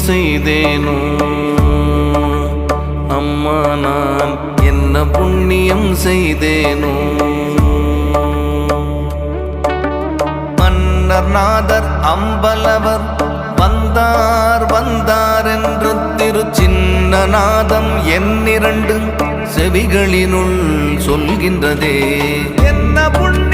செய்தேனோ அம்மா நான் என்ன புண்ணியம் செய்தேனோ. மன்னர் நாதர் அம்பலவர் வந்தார் வந்தார் என்று திரு சின்னநாதம் என்னிரண்டு செவிகளினுள் சொல்கின்றதே. என்ன புண்ணியம்